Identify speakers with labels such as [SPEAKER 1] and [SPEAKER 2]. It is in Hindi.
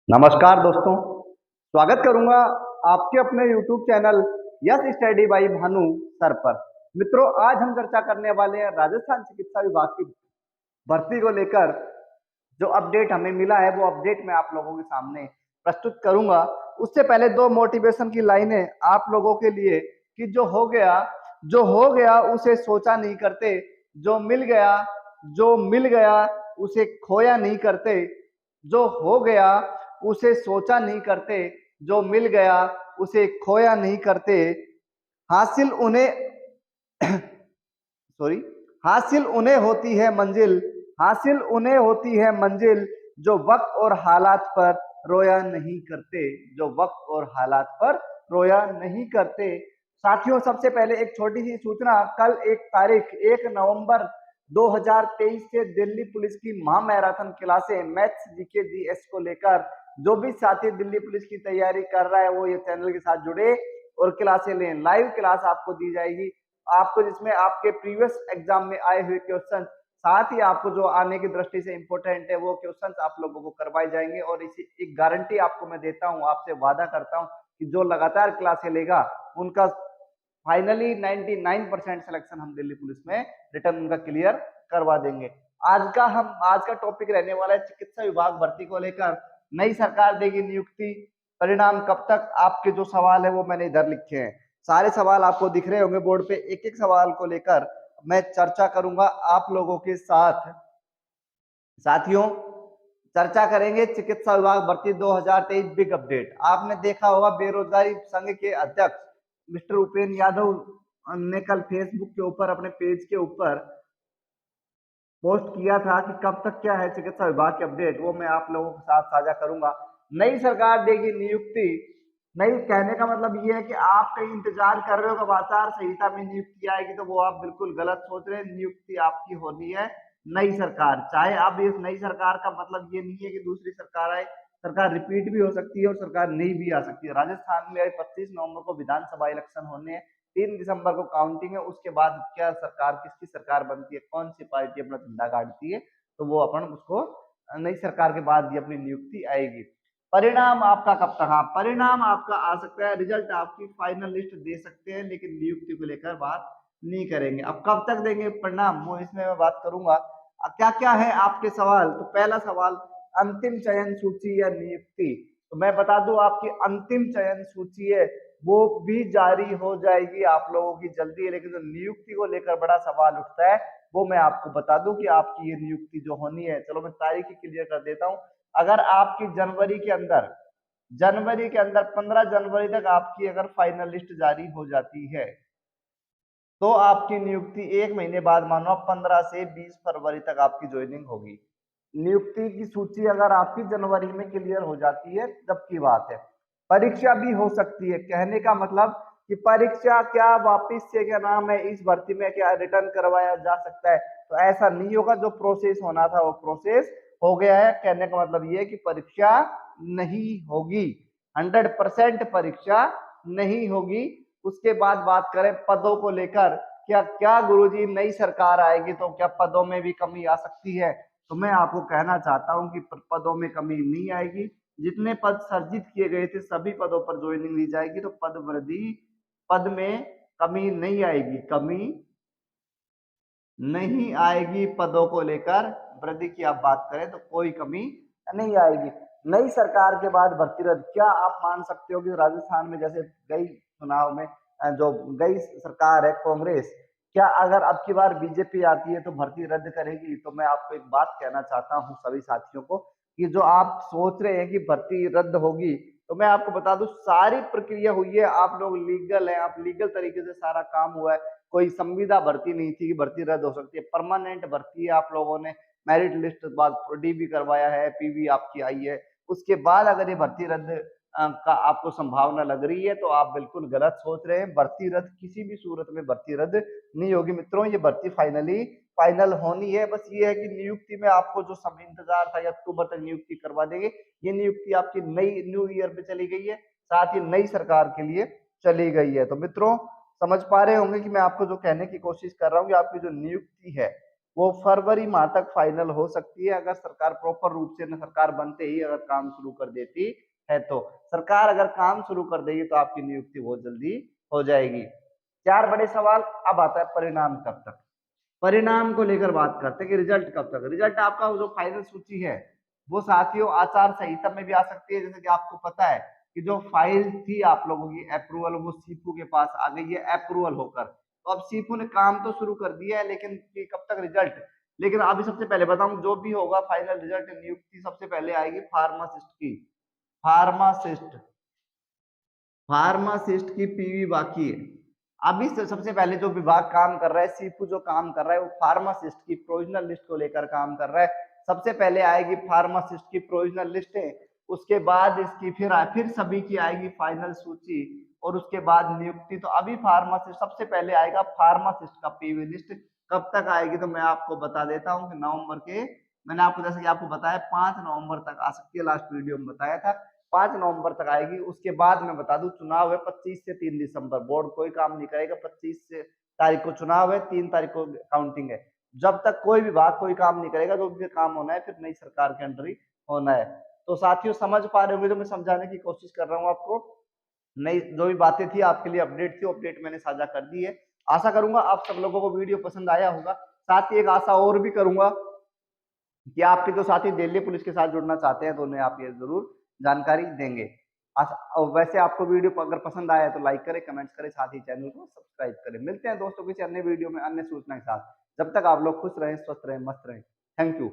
[SPEAKER 1] नमस्कार दोस्तों, स्वागत करूंगा आपके अपने YouTube channel yes study by Bhanu sir पर। मित्रों, आज हम चर्चा करने वाले हैं राजस्थान चिकित्सा विभाग की भर्ती को लेकर। जो अपडेट हमें मिला है वो अपडेट मैं आप लोगों के सामने प्रस्तुत करूंगा। उससे पहले दो मोटिवेशन की लाइनें आप लोगों के लिए कि जो हो गया उसे सोचा नहीं करते, जो मिल गया उसे खोया नहीं करते, जो हो गया उसे सोचा नहीं करते, जो मिल गया उसे खोया नहीं करते। हासिल उन्हें सॉरी हासिल उन्हें होती है मंजिल, हासिल उन्हें होती है मंजिल, जो वक्त और हालात पर रोया नहीं करते, जो वक्त और हालात पर रोया नहीं करते। साथियों, सबसे पहले एक छोटी सी सूचना। कल 1 नवंबर 2023 से दिल्ली पुलिस की महा मैराथन क्लासें मैथ्स जीके जीएस को लेकर जो भी साथी दिल्ली पुलिस की तैयारी कर रहा है वो ये चैनल के साथ जुड़े और क्लासें लें। लाइव क्लास आपको दी जाएगी, आपको जिसमें आपके प्रीवियस एग्जाम में आए हुए क्वेश्चन, साथ ही आपको जो आने की दृष्टि से इंपॉर्टेंट है वो क्वेश्चंस आप लोगों को करवाए जाएंगे। और इसी एक गारंटी आपको मैं देता हूं, आपसे वादा करता हूं कि जो लगातार क्लासें लेगा उनका फाइनली 99% सिलेक्शन हम दिल्ली पुलिस में रिटर्न उनका क्लियर करवा देंगे। आज का टॉपिक रहने वाला है चिकित्सा विभाग भर्ती को लेकर। नई सरकार देगी नियुक्ति, परिणाम कब तक, आपके जो सवाल है वो मैंने इधर लिखे हैं। सारे सवाल आपको दिख रहे होंगे बोर्ड पे। एक एक सवाल को लेकर मैं चर्चा करूंगा आप लोगों के साथ। साथियों, चर्चा करेंगे चिकित्सा विभाग भर्ती 2023 बिग अपडेट। आपने देखा होगा बेरोजगारी संघ के अध्यक्ष मिस्टर उपेंद्र यादव ने कल फेसबुक के ऊपर अपने पेज के ऊपर पोस्ट किया था कि कब तक क्या है चिकित्सा विभाग की अपडेट, वो मैं आप लोगों के साथ साझा करूंगा। नई सरकार देगी नियुक्ति। नई कहने का मतलब ये है कि आप कहीं इंतजार कर रहे हो कि आचार संहिता में नियुक्ति आएगी, तो वो आप बिल्कुल गलत सोच रहे हैं। नियुक्ति आपकी होनी है नई सरकार। चाहे अब इस नई सरकार का मतलब ये नहीं है कि दूसरी सरकार आए, सरकार रिपीट भी हो सकती है और सरकार नहीं भी आ सकती है। राजस्थान में 25 नवंबर को विधानसभा इलेक्शन होने हैं, 3 दिसंबर को काउंटिंग है। उसके बाद क्या सरकार, किसकी सरकार बनती है, कौन सी पार्टी अपना झंडा गाड़ती है, तो वो अपन उसको नई सरकार के बाद ही अपनी नियुक्ति आएगी। परिणाम आपका कब तक, हाँ परिणाम आपका आ सकता है, रिजल्ट आपकी फाइनल लिस्ट दे सकते हैं, लेकिन नियुक्ति को लेकर बात नहीं करेंगे। अब कब तक देंगे परिणाम वो इसमें मैं बात करूंगा। क्या क्या है आपके सवाल। तो पहला सवाल, अंतिम चयन सूची या नियुक्ति। तो मैं बता दूं आपकी अंतिम चयन सूची है वो भी जारी हो जाएगी आप लोगों की जल्दी है, लेकिन जो नियुक्ति को लेकर बड़ा सवाल उठता है वो मैं आपको बता दूं कि आपकी ये नियुक्ति जो होनी है, चलो मैं तारीख ही क्लियर कर देता हूं। अगर आपकी जनवरी के अंदर 15 जनवरी तक आपकी अगर फाइनल लिस्ट जारी हो जाती है तो आपकी नियुक्ति 1 महीने बाद, मानो आप 15 से 20 फरवरी तक आपकी ज्वाइनिंग होगी। नियुक्ति की सूची अगर आपकी जनवरी में क्लियर हो जाती है तब की बात है। परीक्षा भी हो सकती है, कहने का मतलब कि परीक्षा क्या वापिस से क्या नाम है इस भर्ती में क्या रिटर्न करवाया जा सकता है, तो ऐसा नहीं होगा। जो प्रोसेस होना था वो प्रोसेस हो गया है। कहने का मतलब ये है कि परीक्षा नहीं होगी, 100% परीक्षा नहीं होगी। उसके बाद बात करें पदों को लेकर, क्या क्या गुरुजी नई सरकार आएगी तो क्या पदों में भी कमी आ सकती है, तो मैं आपको कहना चाहता हूं कि पदों में कमी नहीं आएगी। जितने पद सर्जित किए गए थे सभी पदों पर ज्वाइनिंग दी जाएगी, तो पद में कमी नहीं आएगी, कमी नहीं आएगी। पदों को लेकर वृद्धि की आप बात करें तो कोई कमी नहीं आएगी। नई सरकार के बाद भर्ती रद्द, क्या आप मान सकते हो कि राजस्थान में जैसे गई चुनाव में जो गई सरकार है कांग्रेस, क्या अगर अब की बार बीजेपी आती है तो भर्ती रद्द करेगी? तो मैं आपको एक बात कहना चाहता हूं सभी साथियों को कि जो आप सोच रहे हैं कि भर्ती रद्द होगी, तो मैं आपको बता दूं सारी प्रक्रिया हुई है। आप लोग लीगल हैं, आप लीगल तरीके से सारा काम हुआ है। कोई संविदा भर्ती नहीं थी कि भर्ती रद्द हो सकती है, परमानेंट भर्ती है। आप लोगों ने मेरिट लिस्ट बाद डी भी करवाया है, पीवी आपकी आई है। उसके बाद अगर ये भर्ती रद्द का आपको संभावना लग रही है तो आप बिल्कुल गलत सोच रहे हैं। भर्ती रद्द किसी भी सूरत में भर्ती रद्द नहीं होगी मित्रों, ये भर्ती फाइनल होनी है। बस ये है कि नियुक्ति में आपको जो समय इंतजार था, अक्टूबर तक नियुक्ति करवा देंगे। ये नियुक्ति आपकी नई न्यू ईयर पे चली गई है, साथ ही नई सरकार के लिए चली गई है। तो मित्रों, समझ पा रहे होंगे कि मैं आपको जो कहने की कोशिश कर रहा हूँ कि आपकी जो नियुक्ति है वो फरवरी माह तक फाइनल हो सकती है, अगर सरकार प्रॉपर रूप से, न सरकार बनते ही अगर काम शुरू कर देती है तो। सरकार अगर काम शुरू कर देगी तो आपकी नियुक्ति बहुत जल्दी हो जाएगी। 4 बड़े सवाल। अब आता है परिणाम कब तक। परिणाम को लेकर बात करते हैं कि रिजल्ट कब तक। रिजल्ट आपका जो फाइनल सूची है वो साथियों आचार संहिता में भी आ सकती है। जैसे कि आपको पता है कि जो फाइल थी आप लोगों की अप्रूवल, वो सीपू के पास आ गई है अप्रूवल होकर। तो अब सीपू ने काम तो शुरू कर दिया है, लेकिन कि कब तक रिजल्ट। लेकिन अभी सबसे पहले बताऊं, जो भी होगा फाइनल रिजल्ट, नियुक्ति सबसे पहले आएगी फार्मासिस्ट की। फार्मासिस्ट, फार्मासिस्ट की पीवी बाकी है। अभी से सबसे पहले जो विभाग काम कर रहा है, सीपू जो काम कर रहा है, वो फार्मासिस्ट की प्रोविजनल लिस्ट को लेकर काम कर रहा है। सबसे पहले आएगी फार्मासिस्ट की प्रोविजनल लिस्ट है, उसके बाद इसकी फिर सभी की आएगी फाइनल सूची, और उसके बाद नियुक्ति। तो अभी फार्मासिस्ट सबसे पहले आएगा, फार्मासिस्ट का पीवी लिस्ट कब तक आएगी तो मैं आपको बता देता हूँ कि नवंबर के, मैंने आपको जैसे कि आपको बताया 5 नवंबर तक आ सकती है, लास्ट वीडियो में बताया था 5 नवंबर तक आएगी। उसके बाद मैं बता दूं चुनाव है 25 से 3 दिसंबर, बोर्ड कोई काम नहीं करेगा। 25 से तारीख को चुनाव है, 3 तारीख को काउंटिंग है। जब तक कोई विभाग कोई काम नहीं करेगा, जो भी काम होना है फिर नई सरकार के अंडर ही होना है। तो साथियों समझ पा रहे होंगे जो मैं समझाने की कोशिश कर रहा हूँ आपको। नई जो भी बातें थी आपके लिए अपडेट थी, अपडेट मैंने साझा कर दी है। आशा करूंगा आप सब लोगों को वीडियो पसंद आया होगा। साथ ही एक आशा और भी करूंगा कि आपके जो साथी दिल्ली पुलिस के साथ जुड़ना चाहते हैं तो उन्हें आप ये जरूर जानकारी देंगे। और वैसे आपको वीडियो अगर पसंद आया तो लाइक करें, कमेंट्स करें, साथ ही चैनल को सब्सक्राइब करें। मिलते हैं दोस्तों किसी अन्य वीडियो में अन्य सूचना के साथ। जब तक आप लोग खुश रहें, स्वस्थ रहें, मस्त रहें। Thank you.